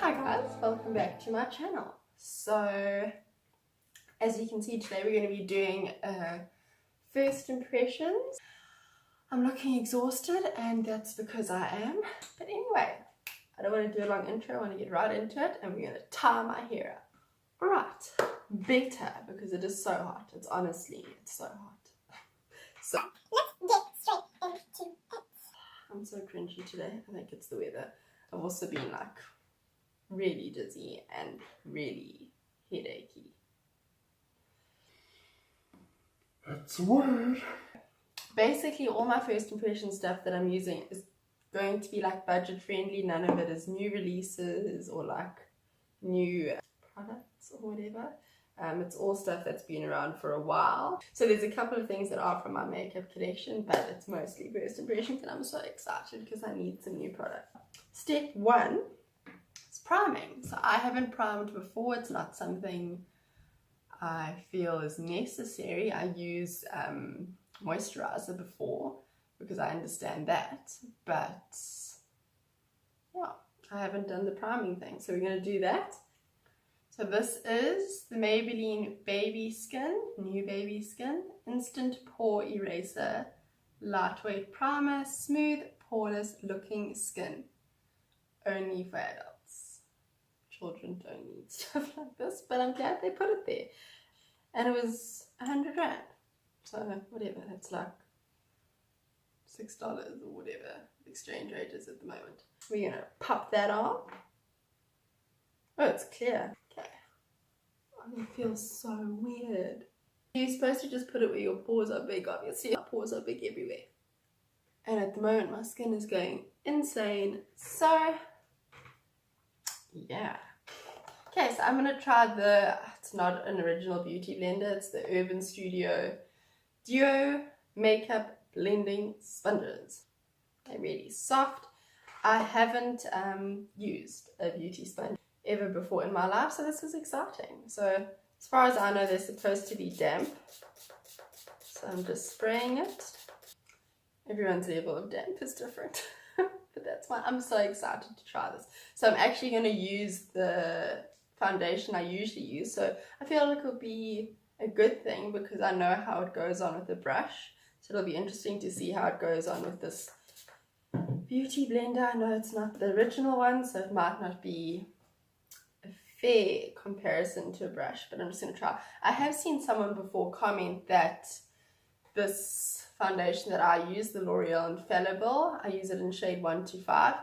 Hi guys, welcome back to my channel. So as you can see, today we're going to be doing first impressions. I'm looking exhausted and that's because I am. But anyway, I don't want to do a long intro, I want to get right into it and we're going to tie my hair up. Alright, better because it is so hot. It's so hot. So let's get straight into it. I'm so cringy today. I think it's the weather. I've also been like really dizzy and really headachy. That's a word. Basically all my first impression stuff that I'm using is going to be like budget friendly. None of it is new releases or like new products or whatever. It's all stuff that's been around for a while. So there's a couple of things that are from my makeup collection, but it's mostly first impressions and I'm so excited because I need some new product. Step one is priming. So I haven't primed before. It's not something I feel is necessary. I use moisturizer before because I understand that, but yeah, I haven't done the priming thing. So we're going to do that. So this is the Maybelline Baby Skin, New Baby Skin, Instant Pore Eraser, Lightweight Primer, Smooth, Poreless Looking Skin. Only for adults. Children don't need stuff like this, but I'm glad they put it there. And it was 100 rand. So whatever, that's like $6 or whatever the exchange rate is at the moment. We're going to pop that on. Oh, it's clear. Okay. Oh, it feels so weird. You're supposed to just put it where your pores are big, obviously. My pores are big everywhere. And at the moment, my skin is going insane. So, yeah. Okay, so I'm going to try it's not an original beauty blender. It's the Urban Studio Duo Makeup Blending Sponges. They're really soft. I haven't used a beauty sponge ever before in my life, so this is exciting. So as far as I know, they're supposed to be damp, so I'm just spraying it. Everyone's level of damp is different, but that's fine. I'm so excited to try this. So I'm actually going to use the foundation I usually use, so I feel like it'll be a good thing because I know how it goes on with the brush, so it'll be interesting to see how it goes on with this beauty blender. I know it's not the original one, so it might not be fair comparison to a brush, but I'm just going to try. I have seen someone before comment that this foundation that I use, the Loreal Infallible, I use it in shade 125.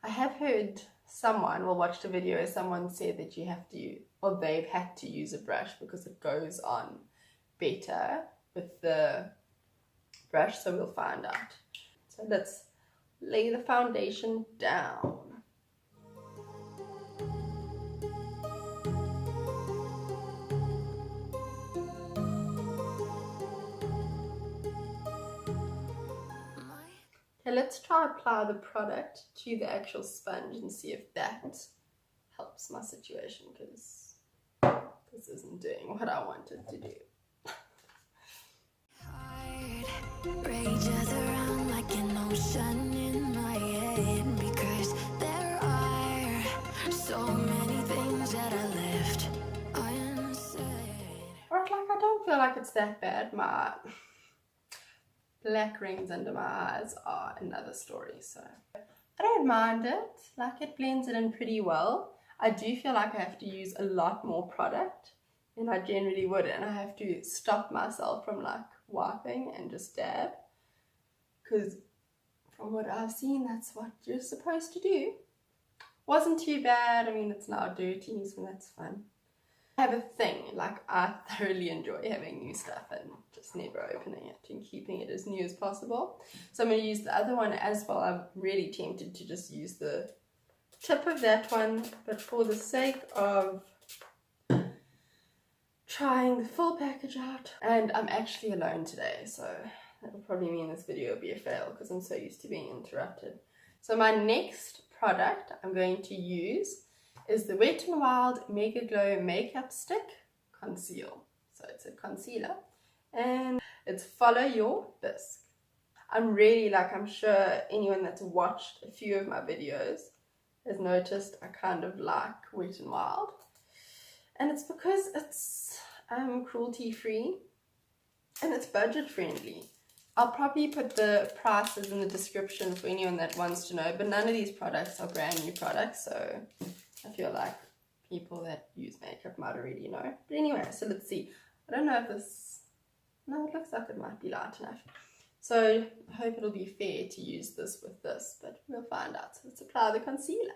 I have heard someone, watched a video where someone said that you have to, or they've had to use a brush because it goes on better with the brush, so we'll find out. So let's lay the foundation down. Okay, let's try apply the product to the actual sponge and see if that helps my situation, because this isn't doing what I wanted to do. Rages around like an ocean in my head, because there are so many things that I left unsaid. Alright, like I don't feel like it's that bad. My black rings under my eyes are another story, so I don't mind it. Like, it blends it in pretty well. I do feel like I have to use a lot more product than I generally would, and I have to stop myself from like wiping and just dab, because from what I've seen, that's what you're supposed to do. Wasn't too bad. I mean, it's now dirty, so that's fun. I have a thing, like I thoroughly enjoy having new stuff and just never opening it and keeping it as new as possible. So I'm going to use the other one as well. I'm really tempted to just use the tip of that one, but for the sake of trying the full package out, and I'm actually alone today, so that will probably mean this video will be a fail because I'm so used to being interrupted. So my next product I'm going to use is the Wet n Wild Megaglow Makeup Stick Conceal. So it's a concealer and it's Follow Your Bisque. I'm really, like, I'm sure anyone that's watched a few of my videos has noticed I kind of like Wet n Wild, and it's because it's cruelty free and it's budget friendly. I'll probably put the prices in the description for anyone that wants to know, but none of these products are brand new products, so I feel like people that use makeup might already know. But anyway, so let's see. I don't know if this, no, it looks like it might be light enough. So I hope it'll be fair to use this with this, but we'll find out. So let's apply the concealer.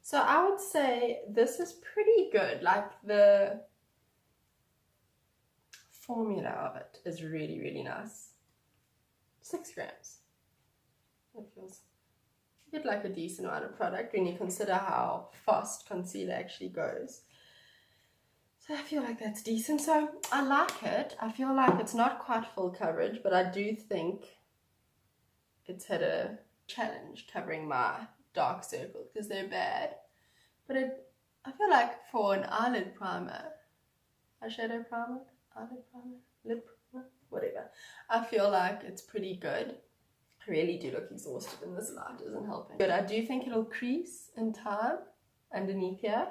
So I would say this is pretty good. Like the formula of it is really, really nice. 6 grams. It feels a bit like a decent amount of product when you consider how fast concealer actually goes. So I feel like that's decent. So I like it. I feel like it's not quite full coverage, but I do think it's had a challenge covering my dark circles because they're bad. But I feel like for an eyelid primer, eyeshadow primer, eyelid primer, lid primer, whatever, I feel like it's pretty good. I really do look exhausted and this light isn't helping. But I do think it'll crease in time underneath here.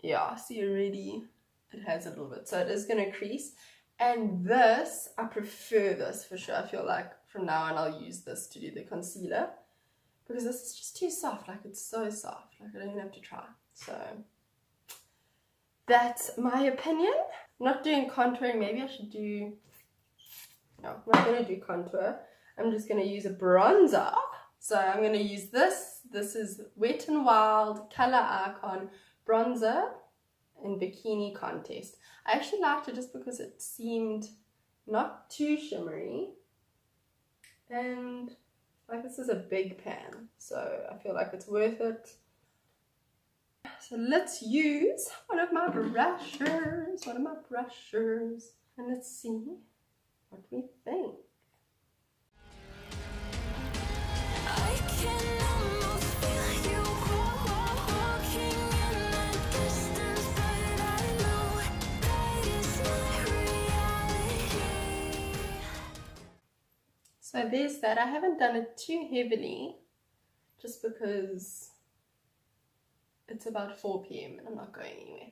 Yeah, see already it has a little bit. So it is going to crease. And this, I prefer this for sure. I feel like from now on I'll use this to do the concealer. Because this is just too soft, like it's so soft, like I don't even have to try. So that's my opinion. I'm not doing contouring, maybe I should do, no, I'm not going to do contour. I'm just going to use a bronzer. So I'm going to use this. This is Wet n Wild Color Icon Bronzer in Bikini Contest. I actually liked it just because it seemed not too shimmery. And like this is a big pan, so I feel like it's worth it. So let's use one of my brushes, and let's see what we think. So there's that. I haven't done it too heavily just because it's about 4 p.m. and I'm not going anywhere.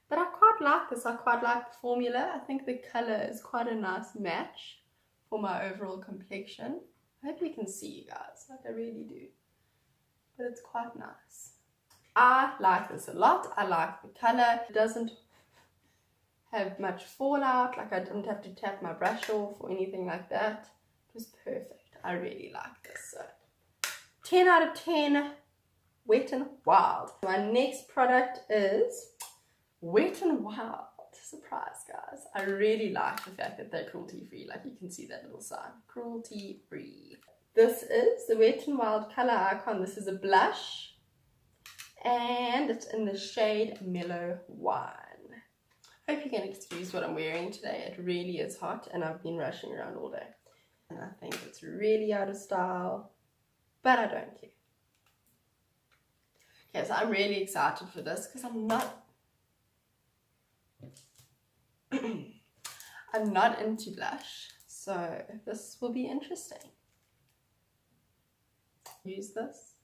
But I quite like this. I quite like the formula. I think the color is quite a nice match for my overall complexion. I hope you can see, you guys. Like I really do. But it's quite nice. I like this a lot. I like the color. It doesn't have much fallout. Like I didn't have to tap my brush off or anything like that. It was perfect. I really like this. So 10 out of 10 Wet n Wild. My next product is Wet n Wild. Surprise, guys. I really like the fact that they're cruelty free. Like you can see that little sign. Cruelty free. This is the Wet n Wild Color Icon. This is a blush. And it's in the shade Mellow Wine. Hope you can excuse what I'm wearing today. It really is hot and I've been rushing around all day. And I think it's really out of style, but I don't care. Okay, so I'm really excited for this because I'm not into blush, so this will be interesting. Use this.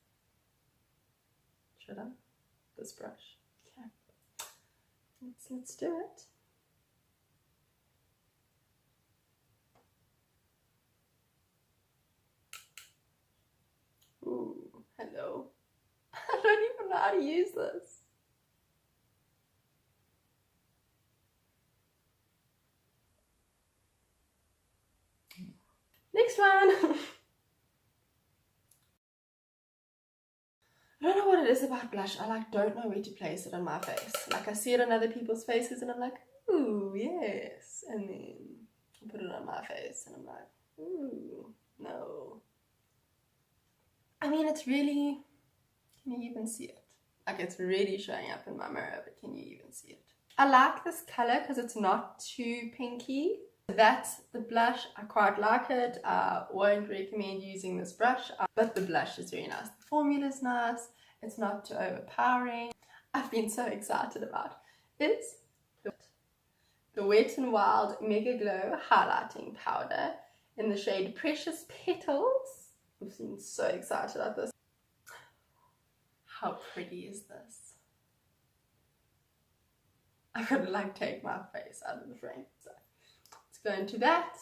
Should I? This brush. Okay. Let's do it. Ooh, hello. I don't even know how to use this. Next one. I don't know what it is about blush. I don't know where to place it on my face. Like I see it on other people's faces and I'm like, ooh, yes. And then I put it on my face and I'm like, ooh, no. I mean, it's really, can you even see it? Like it's really showing up in my mirror, but can you even see it? I like this color because it's not too pinky. That's the blush. I quite like it. I won't recommend using this brush, but the blush is very nice. The formula is nice. It's not too overpowering. I've been so excited about is the Wet n Wild Mega Glow Highlighting Powder in the shade Precious Petals. I've been so excited about this. How pretty is this? I could like take my face out of the frame. So let's go into that.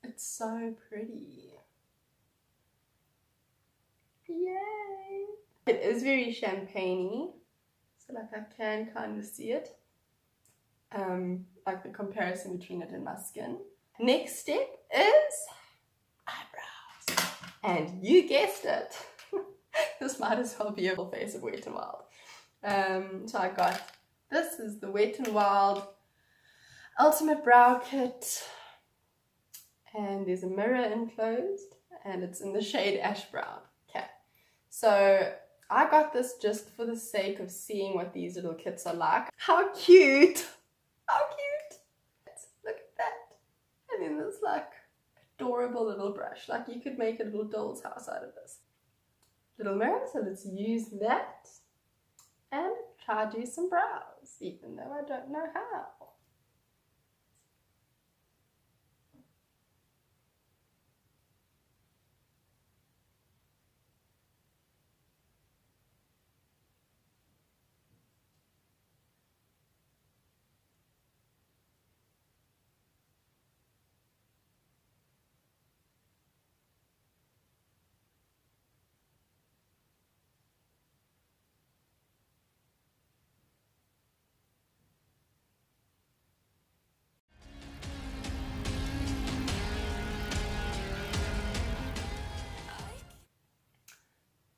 It's so pretty. Yay! It is very champagne-y, so like I can kind of see it. Like the comparison between it and my skin. Next step is eyebrows. And you guessed it. This might as well be a full face of Wet n Wild. So I got, this is the Wet n Wild Ultimate Brow Kit. And there's a mirror enclosed. And it's in the shade Ash Brown. Okay. So I got this just for the sake of seeing what these little kits are like. How cute! How cute! Look at that. And then this like adorable little brush. Like you could make a little doll's house out of this. Little mirror, so let's use that and try to do some brows, even though I don't know how.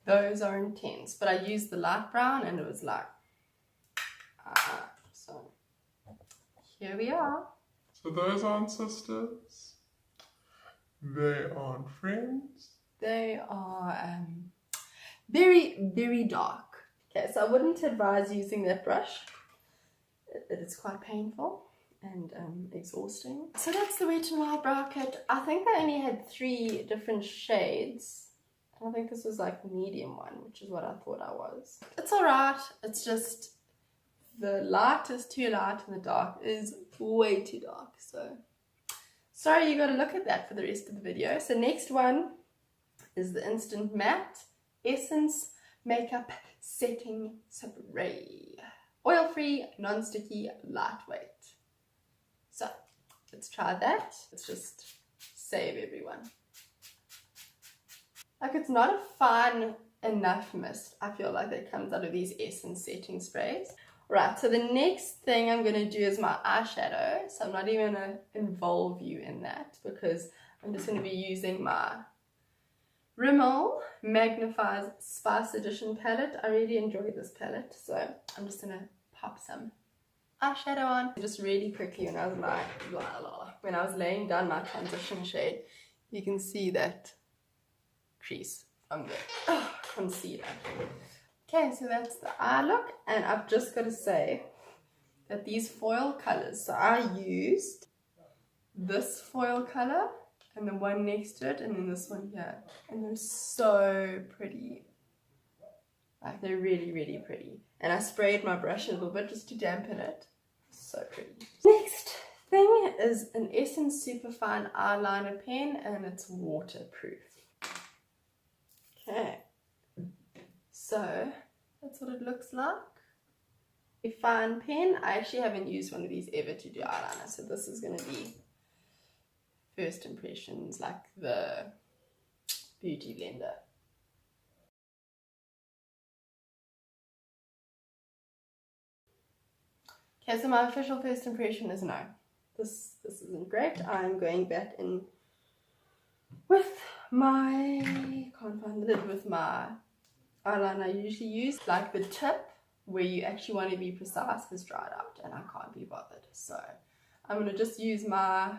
Those are intense, but I used the light brown and it was like, so here we are. So those aren't sisters. They aren't friends. They are very, very dark. Okay, so I wouldn't advise using that brush. It is quite painful and exhausting. So that's the Wet n Wild Brow Kit. I think I only had 3 different shades. I think this was like the medium one, which is what I thought I was. It's alright, it's just the light is too light and the dark is way too dark. So sorry, you gotta look at that for the rest of the video. So next one is the Instant Matte Essence Makeup Setting Spray. Oil-free, non-sticky, lightweight. So let's try that. Let's just save everyone. Like it's not a fine enough mist, I feel like, that comes out of these Essence setting sprays. Right, so the next thing I'm going to do is my eyeshadow. So I'm not even going to involve you in that because I'm just going to be using my Rimmel Magnifies Spice Edition palette. I really enjoy this palette, so I'm just going to pop some eyeshadow on. Just really quickly, when I was when I was laying down my transition shade, you can see that crease from the concealer. Okay, so that's the eye look, and I've just got to say that these foil colors, so I used this foil color and the one next to it and then this one here, and they're so pretty. Like they're really, really pretty. And I sprayed my brush a little bit just to dampen it. So pretty. Next thing is an Essence Superfine Eyeliner Pen, and it's waterproof. Okay, so that's what it looks like. A fine pen. I actually haven't used one of these ever to do eyeliner, so this is going to be first impressions, like the beauty blender. Okay, so my official first impression is no. This isn't great. I'm going back in with my, can't find the lid, with my eyeliner I usually use. Like the tip where you actually want to be precise has dried out and I can't be bothered. So I'm going to just use my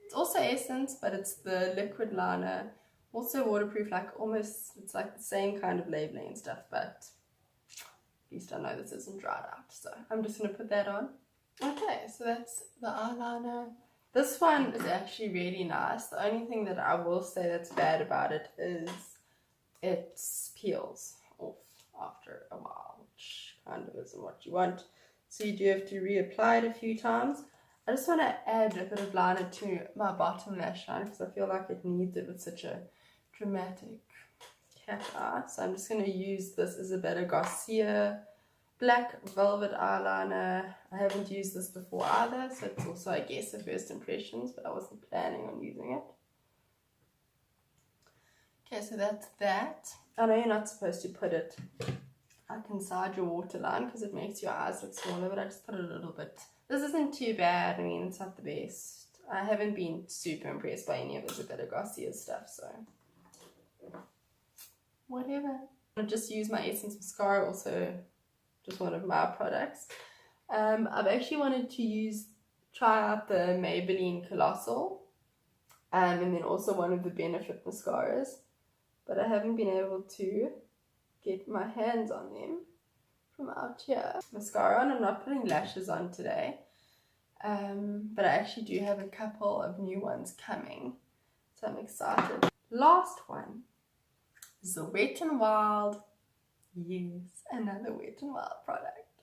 It's also Essence, but it's the liquid liner. Also waterproof, like almost, it's like the same kind of labeling and stuff, but at least I know this isn't dried out. So I'm just going to put that on. Okay, so that's the eyeliner. This one is actually really nice. The only thing that I will say that's bad about it is it peels off after a while, which kind of isn't what you want. So you do have to reapply it a few times. I just want to add a bit of liner to my bottom lash line because I feel like it needs it with such a dramatic cat eye. So I'm just going to use this Isabella Garcia black velvet eyeliner. I haven't used this before either, so it's also, I guess, a first impressions, but I wasn't planning on using it. Okay, so that's that. I know you're not supposed to put it like inside your waterline because it makes your eyes look smaller, but I just put it a little bit. This isn't too bad. I mean, it's not the best. I haven't been super impressed by any of Isabella Garcia's stuff, so whatever. I'll just use my Essence mascara, also just one of my products. I've actually wanted to try out the Maybelline Colossal, and then also one of the Benefit mascaras, but I haven't been able to get my hands on them from out here. Mascara on. I'm not putting lashes on today, but I actually do have a couple of new ones coming, so I'm excited. Last one is the Wet n Wild. Yes, another Wet n Wild product.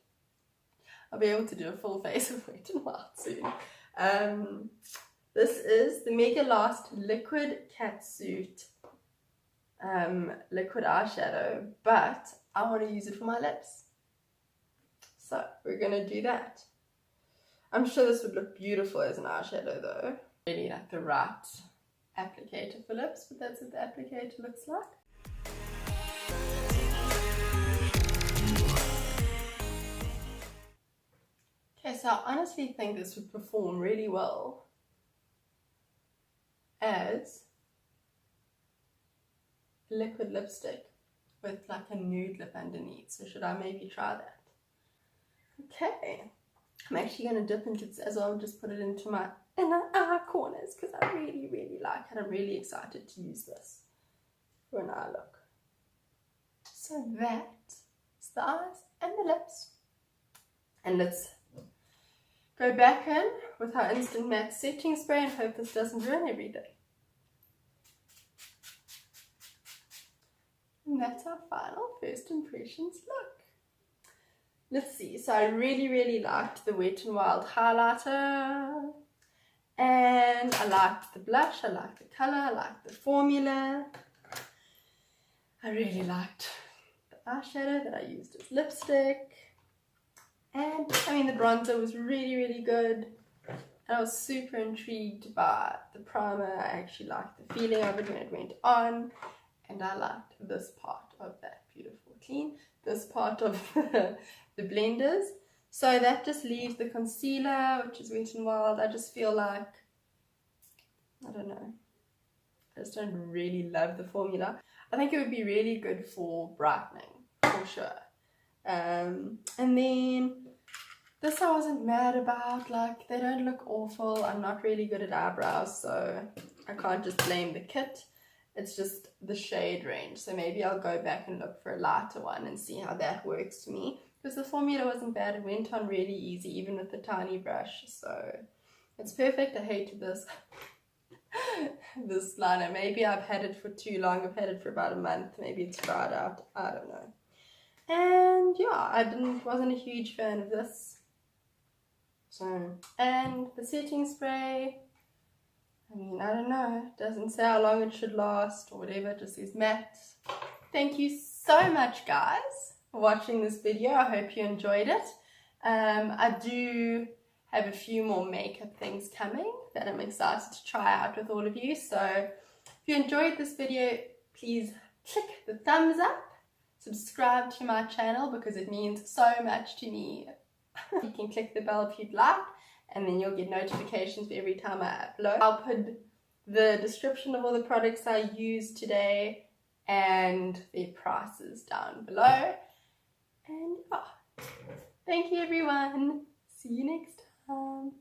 I'll be able to do a full face of Wet n Wild soon. This is the Megalast Liquid Catsuit liquid eyeshadow, but I want to use it for my lips. So we're going to do that. I'm sure this would look beautiful as an eyeshadow though. Really like the right applicator for lips, but that's what the applicator looks like. Okay, so I honestly think this would perform really well as liquid lipstick with like a nude lip underneath. So should I maybe try that? Okay, I'm actually going to dip into this as well and just put it into my inner eye corners because I really, really like it. I'm really excited to use this for an eye look. So that's the eyes and the lips. And let's go back in with our Instant Matte Setting Spray and hope this doesn't ruin everything. And that's our final first impressions look. Let's see, so I really, really liked the Wet n Wild highlighter. And I liked the blush, I liked the colour, I liked the formula. I really liked the eyeshadow that I used as lipstick. And I mean, the bronzer was really, really good. And I was super intrigued by the primer. I actually liked the feeling of it when it went on. And I liked this part of that beautiful clean. This part of the blenders. So that just leaves the concealer, which is Wet n Wild. I just feel like, I don't know. I just don't really love the formula. I think it would be really good for brightening, for sure. And then this I wasn't mad about, like they don't look awful. I'm not really good at eyebrows, so I can't just blame the kit. It's just the shade range, so maybe I'll go back and look for a lighter one and see how that works for me, because the formula wasn't bad. It went on really easy even with the tiny brush, so it's perfect. I hated this this liner. Maybe I've had it for too long. I've had it for about a month. Maybe it's dried out, I don't know. And yeah, I wasn't a huge fan of this. So, and the setting spray, I mean, I don't know, it doesn't say how long it should last or whatever, it just says matte. Thank you so much guys for watching this video. I hope you enjoyed it. I do have a few more makeup things coming that I'm excited to try out with all of you. So if you enjoyed this video, please click the thumbs up, subscribe to my channel because it means so much to me. You can click the bell if you'd like, and then you'll get notifications for every time I upload. I'll put the description of all the products I used today and their prices down below. And yeah, thank you everyone. See you next time.